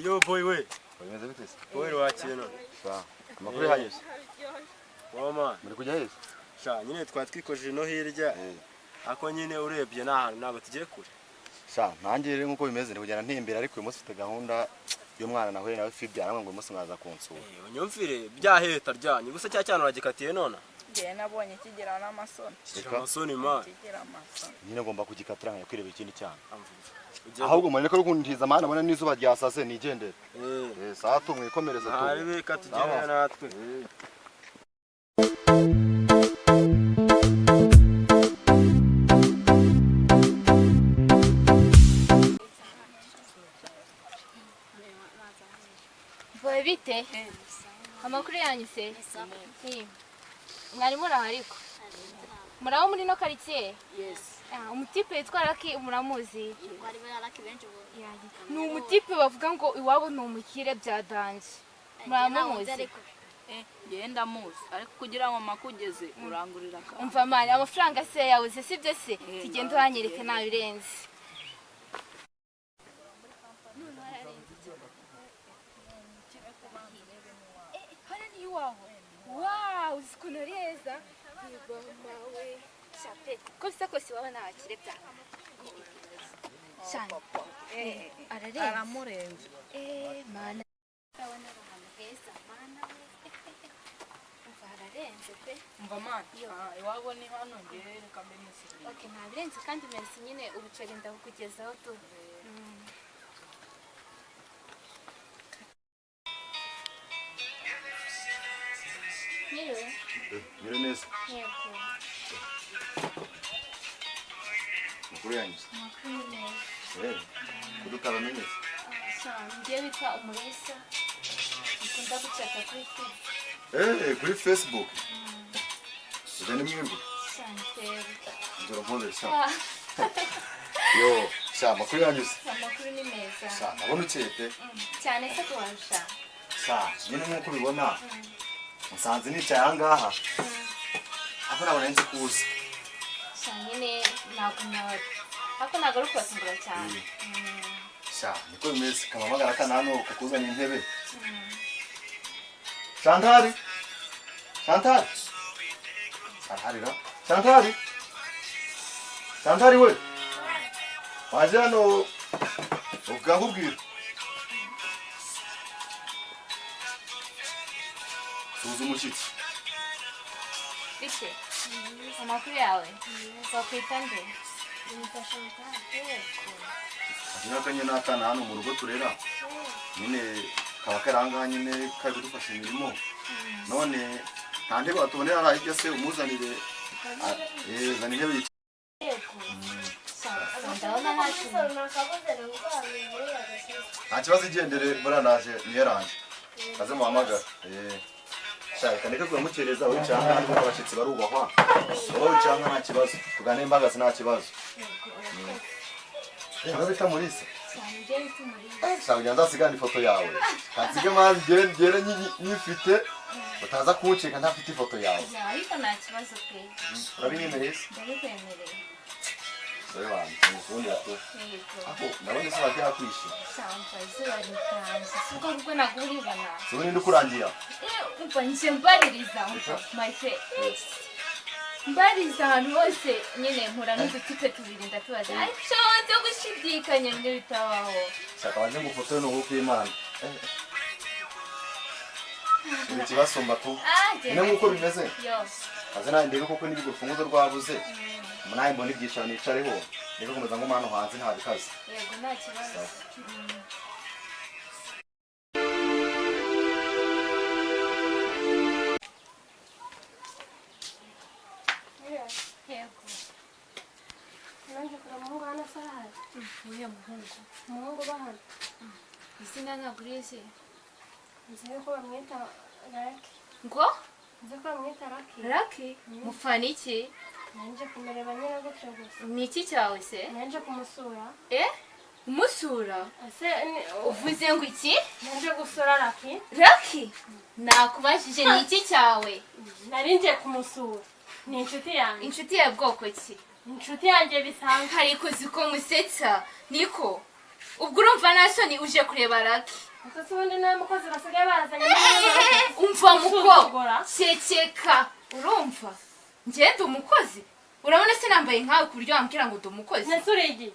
Yo boy we. Bimeze bite se? Boy wakiye none. Sa. Amakuru hanyuze. Mama. Muri kujya hese? Sha nyine twatwikoje no hirya. Ako nyine urebye nahantu ntabwo tugiye kure. Sha nanjye rero nkuko bimeze ndi kujyana ntembera ariko uyu munsi ufite gahunda y'umwana nahuye nawe Fibia namwe ngo uyu munsi mwaza kunsura. Unyumvire byaheta ryanye gusa cya cyane uragikatiye none. Ngiye nabonye kigera n'amasoni. Amasoni ma. Kigera amasoni. Nyine ngomba kugikatira nkaya kwireba ikindi cyane. Ahubwo mane ko rukundiza amana bona nizuba ryasase nigendere. Saa tumwe ikomereza tu. Ari beka tugenda natwe. Boy bite? Amakuru yanyu se? Mwari muraho ariko? Muraho muri no quartier? Yes. Umutipe yitwa Lucky muramuzi? Bari baraki benshi ubu. Ni umutipe bavuga ngo iwabo ni umukire byadanje. Muramuzi? Genda muzi ariko kugira ngo makugeze urangurira ka. Umva mali amafaranga se yabuze sibyo se? Tugende wanyereke nabirenze. Wow, usikunorieza. Mawe. Chape. Kosa kosi wawe na akirepta. Shana. Ararenze. Aramurenze. Mana. Abana bahamugeza mana we. Ararenze pe. Umva mana. Iwabo ni hano ngere kamenyese. Okay, nabirenze kandi merci nyine ubuceri ndakugezaho tu. Mire neza. Yego. Makuru yanyuze. Makuru neza. Kudukaba neza. Ngiye bita umurisa. Ukunda gucaka kuri Facebook. Kuri Facebook. Ugane mwimbu. Santero. Njoro mpore sha. Yo, sha makuru yanyuze. Amakuru ni meza. Sha nabona ukete. Cyane se kubarusha. Sha nyine nkuko ubibona. Musanze nicaye ahangaha. Ako nabona nzi kuza. Sha nyine nagunawe. Ako nagaruka basingura cyane. Sha niko bimeze kamamagara kana hano kukuzana intebe. Shantari. Shantari. Shantari ra. Shantari. Shantari we. Waje hano ukakubwira. Tuzi umushyitsi. Bite? Amakuru yawe? Wakwita nde? Akanya n'akana hano mu rugo turera. Nyine kaba karanga nyine kari kudufasha imirimo. None nta ntebe batubonera arahijya se umuzanire. Zani intebe y'iki. Ndabona nta kibazo igendere buriya naje niyaranje. Kaze muhamagara. Shaka ndeke kuramukereza wicanga n'ubwo abashyitsi barubahwa. Wowe wicanga nta kibazo. Tugane imbagazi nta kibazo. Urabita Mulisa. Shaka ugenda sigana ifoto yawe. Kansige mazi gere nyifite. Utaza kuncika ntafite ifoto yawe. ariko nta kibazo pe. Urabinyemereye se? Ndabikwemereye. Sore bandi, mukundi yato. Ako nabone se bajya kwishima. Shampa izuba ritanze. Suko rwo naguribana. Sore ninde ukurangira? Umva nje mbaririza my friend. Mbariza ahantu hose nyine mpura n'udutipe tubiri ndatubaza. Ariko cyo gushidikanya nibyo bitabaho. Shaka waje ngufotoye no kw'Imana. Ni kibasumba tu. Ine nkuko bimeze. Yo. Kaze nawe ndebe koko nibigo rufunguzo rwabuze. Munaye mbona ibyicaro nicareho. Ndiko komeza ngo mano hanze nta bikaze. Yego nta kibazo. Yego. Nanje kura mungu ana fahari. Uye muhungu. Mungu bahari. Izina nagurize. Nziye ko bamwita Lucky. Ngo? Nziye ko bamwita Lucky. Lucky? Mufana iki? Nanje kumereba nyine gutyo gusa. Ni iki cyawe se? Nanje kumusura. Umusura? Ase Uvuze ngo iki? nanje gusura Lucky. Lucky? Nakubajije ni iki cyawe? Nari nje kumusura. Ni inshuti yanjye. Inshuti ya bwoko ki? Inshuti yanjye bisanzwe. Ariko ziko musetsa. Niko? ubwo urumva nasoni uje kureba Lucky Ese ubundi nawe mukozi basigaye bazanye umva muko ceceka urumva ngende umukozi urabona se nambaye nkawe ku buryo wambwira ngo ndi umukozi Nesurigi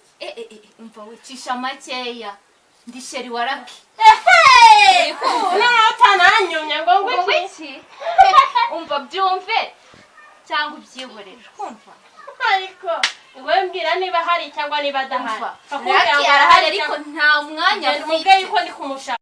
umva wicisha makeya ndi sheri wa Lucky None utananyumya ngo ngwiki umva byumve cyangwa ubyihorere kumva ariko ngo mbwira niba hari cyangwa niba adahari Lucky arahari ariko nta mwanya mubwiye yuko ndi kumushaka